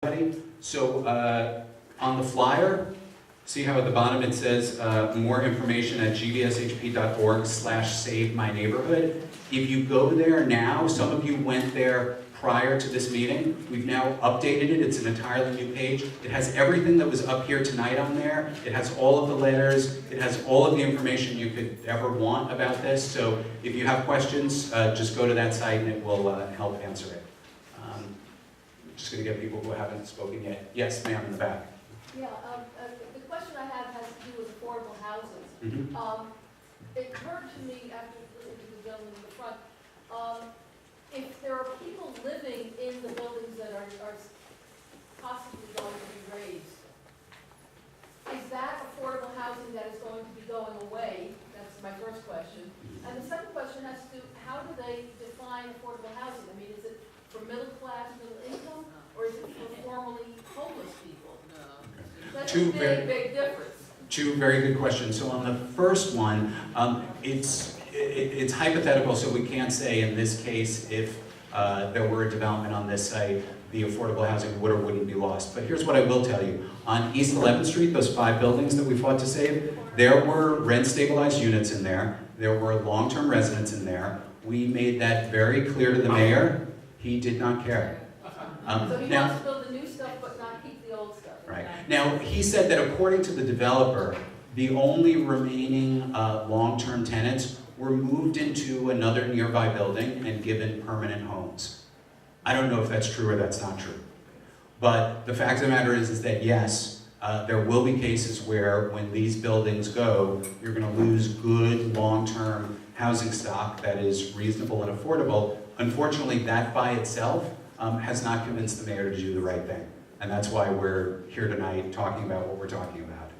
So on the flyer, see how at the bottom it says more information at gbshp.org/savemyneighborhood. If you go there now, some of you went there prior to this meeting. We've now updated it. It's an entirely new page. It has everything that was up here tonight on there. It has all of the letters. It has all of the information you could ever want about this. So if you have questions, just go to that site and it will help answer it. Just going to get people who haven't spoken yet. Yes, ma'am, in the back. Yeah, the question I have has to do with affordable housing. Mm-hmm. It occurred to me after listening to the gentleman in the front, if there are people living in the buildings that are possibly going to be raised, is that affordable housing that is going to be going away? That's my first question. And the second question has to do, how do they define affordable housing? I mean, is it for middle class, middle income, or is it for formerly homeless people? No. That's a big difference. Two very good questions. So on the first one, it's hypothetical, so we can't say in this case if there were a development on this site, the affordable housing would or wouldn't be lost. But here's what I will tell you. On East 11th Street, those 5 buildings that we fought to save, there were rent-stabilized units in there. There were long-term residents in there. We made that very clear to the mayor. He did not care. So he wants to build the new stuff but not keep the old stuff. Right. Now, he said that according to the developer, the only remaining long-term tenants were moved into another nearby building and given permanent homes. I don't know if that's true or that's not true. But the fact of the matter is that yes, there will be cases where when these buildings go, you're going to lose good long-term housing stock that is reasonable and affordable. Unfortunately, that by itself has not convinced the mayor to do the right thing. And that's why we're here tonight talking about what we're talking about.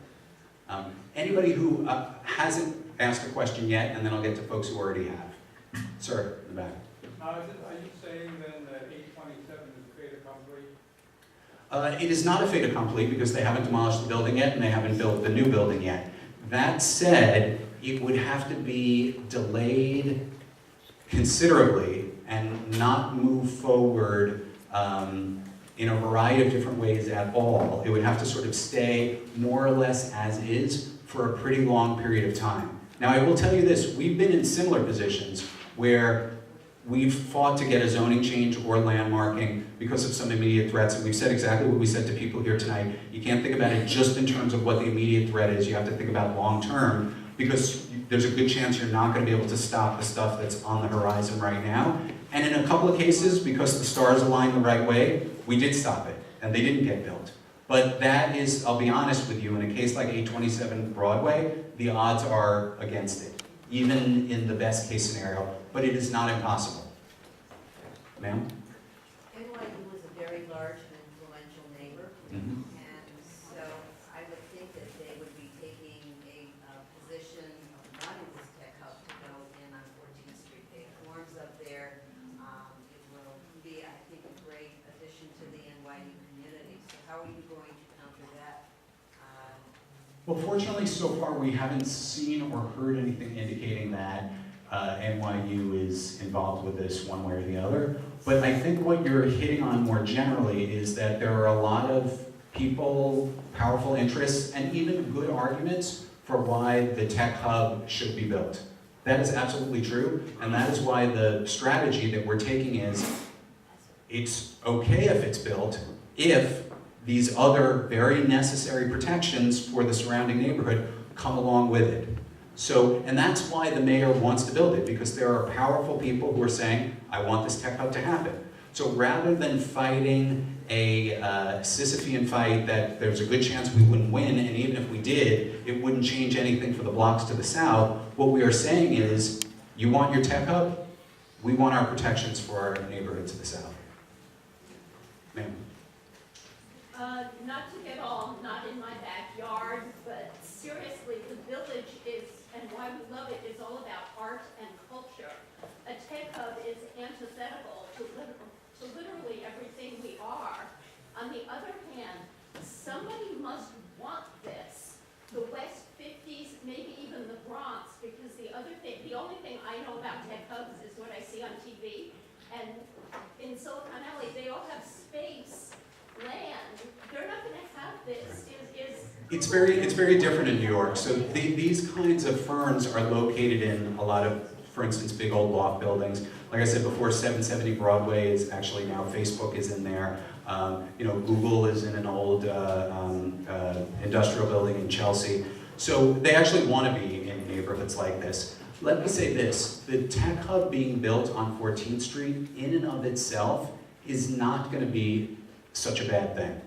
Anybody who hasn't asked a question yet, and then I'll get to folks who already have. Sir, in the back. Are you saying then that 827 is a fait accompli? It is not a fait accompli because they haven't demolished the building yet and they haven't built the new building yet. That said, it would have to be delayed considerably and not move forward in a variety of different ways at all. It would have to sort of stay more or less as is for a pretty long period of time. Now, I will tell you this, we've been in similar positions where we've fought to get a zoning change or landmarking because of some immediate threats, and we've said exactly what we said to people here tonight. You can't think about it just in terms of what the immediate threat is, you have to think about long-term, because there's a good chance you're not going to be able to stop the stuff that's on the horizon right now. And in a couple of cases, because the stars aligned the right way, we did stop it, and they didn't get built. But that is, I'll be honest with you, in a case like 827 Broadway, the odds are against it, even in the best case scenario, but it is not impossible. Ma'am? NYU is a very large and influential neighbor, Mm-hmm. and so I would think that they would be taking a position of wanting this tech hub to go in on 14th Street. They have forms up there. It will be, I think, a great addition to the NYU community. So how are you going to counter that? Well, fortunately, so far we haven't seen or heard anything indicating that NYU is involved with this one way or the other. But I think what you're hitting on more generally is that there are a lot of people, powerful interests, and even good arguments for why the tech hub should be built. That is absolutely true, and that is why the strategy that we're taking is it's okay if it's built if these other very necessary protections for the surrounding neighborhood come along with it. So, and that's why the mayor wants to build it, because there are powerful people who are saying, I want this tech hub to happen. So rather than fighting a Sisyphean fight that there's a good chance we wouldn't win, and even if we did, it wouldn't change anything for the blocks to the south, what we are saying is, you want your tech hub? We want our protections for our neighborhood to the south. Ma'am? Not to get all not in my backyard, but seriously, the village is, and why we love it, is all about art and culture. A tech hub is antithetical to literally everything we are. On the other hand, somebody must want this. The West 50s, maybe even the Bronx, because the only thing I know about tech hubs is what I see on TV. And in Silicon Valley, they all have space, land, It's very different in New York. So these kinds of firms are located in a lot of, for instance, big old loft buildings. Like I said before, 770 Broadway is actually now, Facebook is in there. Google is in an old industrial building in Chelsea. So they actually want to be in neighborhoods like this. Let me say this, the tech hub being built on 14th Street in and of itself is not going to be such a bad thing.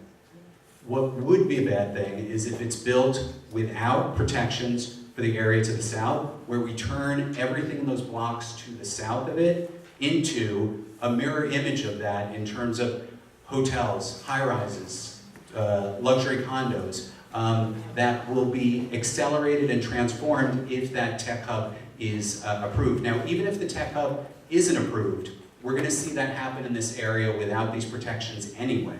What would be a bad thing is if it's built without protections for the area to the south, where we turn everything in those blocks to the south of it into a mirror image of that in terms of hotels, high-rises, luxury condos, that will be accelerated and transformed if that tech hub is approved. Now, even if the tech hub isn't approved, we're going to see that happen in this area without these protections anyway.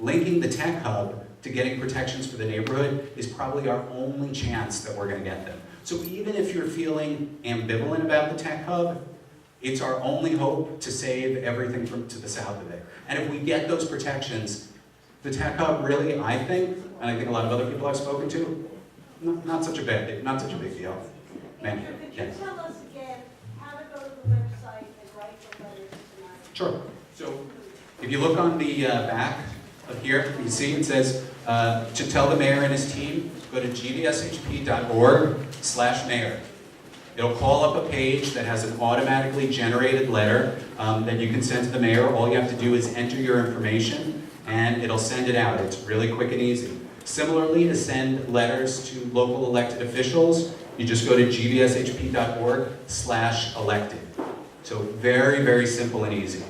Linking the tech hub to getting protections for the neighborhood is probably our only chance that we're going to get them. So even if you're feeling ambivalent about the tech hub, it's our only hope to save everything to the south of it. And if we get those protections, the tech hub really, I think, and I think a lot of other people I've spoken to, not such a big deal. Ma'am, Andrew, could you yes. tell us again how to go to the website and write the letters tonight? Sure. So if you look on the back of here, you can see it says, to tell the mayor and his team, go to gvshp.org/mayor. It'll call up a page that has an automatically generated letter that you can send to the mayor. All you have to do is enter your information and it'll send it out. It's really quick and easy. Similarly, to send letters to local elected officials, you just go to gvshp.org/elected. So very, very simple and easy.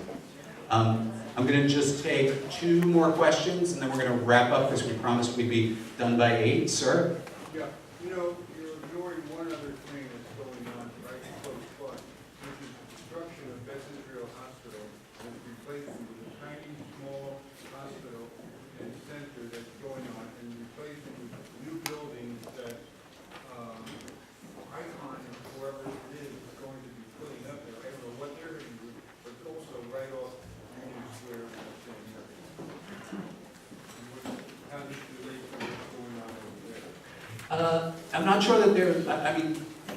I'm going to just take 2 more questions and then we're going to wrap up because we promised we'd be done by 8. Sir? Yeah, you're ignoring one other thing that's going on right close by, which is the construction of Beth Israel Hospital and the replacement with a tiny, small hospital and center that's going on, and replacement with new buildings that Icon, whoever it is going to be putting up there. I don't know what they're going to do, but also right off Union Square. How this relates to what's going on over there. I'm not sure that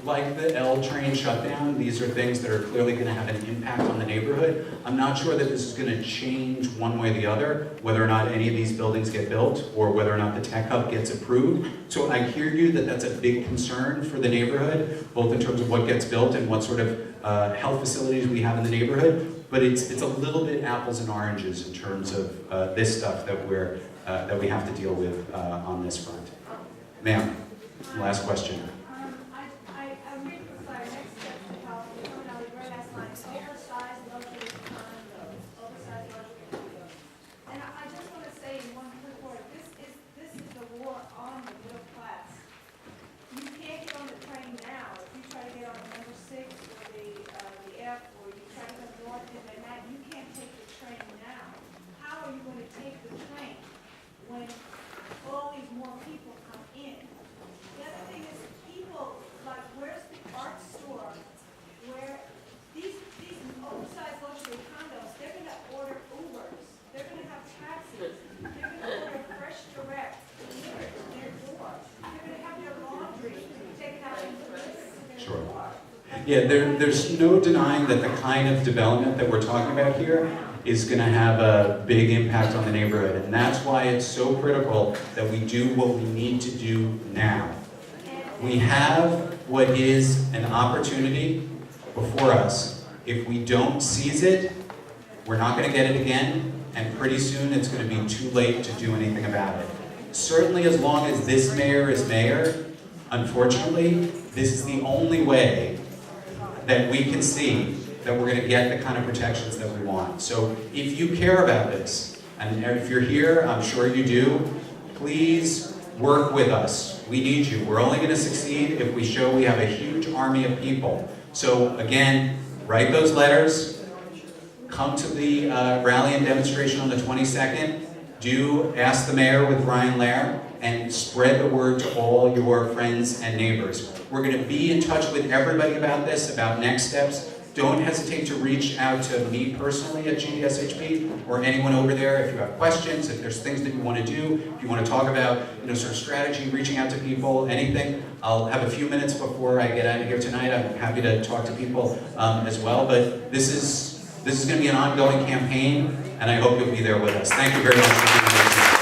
like the L train shutdown, these are things that are clearly going to have an impact on the neighborhood. I'm not sure that this is going to change one way or the other, whether or not any of these buildings get built or whether or not the tech hub gets approved. So I hear you that that's a big concern for the neighborhood, both in terms of what gets built and what sort of health facilities we have in the neighborhood. But it's a little bit apples and oranges in terms of this stuff that we have to deal with on this front. Ma'am, last question. I'm reading the fire next step to help, coming out of your last line, oversized luxury condos, oversized luxury condos. And I just want to say in one quick word, this is the war on the middle class. You can't get on the train now. If you try to get on the number 6 or the F, or you try to go north in Manhattan, you can't take the train now. How are you going to take the train when all these more people come in? The other thing is, people, like, where's the art store, where these oversized luxury condos, they're gonna order Ubers, they're gonna have taxis, they're gonna order Fresh Direct delivered to their door, they're gonna have their laundry taken out and delivered to their Sure. door. Yeah, there's no denying that the kind of development that we're talking about here is going to have a big impact on the neighborhood. And that's why it's so critical that we do what we need to do now. We have what is an opportunity before us. If we don't seize it, we're not going to get it again, and pretty soon it's going to be too late to do anything about it. Certainly as long as this mayor is mayor, unfortunately, this is the only way that we can see that we're going to get the kind of protections that we want. So if you care about this, and if you're here, I'm sure you do, please work with us. We need you. We're only going to succeed if we show we have a huge army of people. So again, write those letters, come to the rally and demonstration on the 22nd, do Ask the Mayor with Brian Lair, and spread the word to all your friends and neighbors. We're going to be in touch with everybody about this, about next steps. don't hesitate to reach out to me personally at GDSHP or anyone over there if you have questions, if there's things that you want to do, if you want to talk about, sort of strategy, reaching out to people, anything. I'll have a few minutes before I get out of here tonight. I'm happy to talk to people as well, but this is going to be an ongoing campaign, and I hope you'll be there with us. Thank you very much for being here tonight.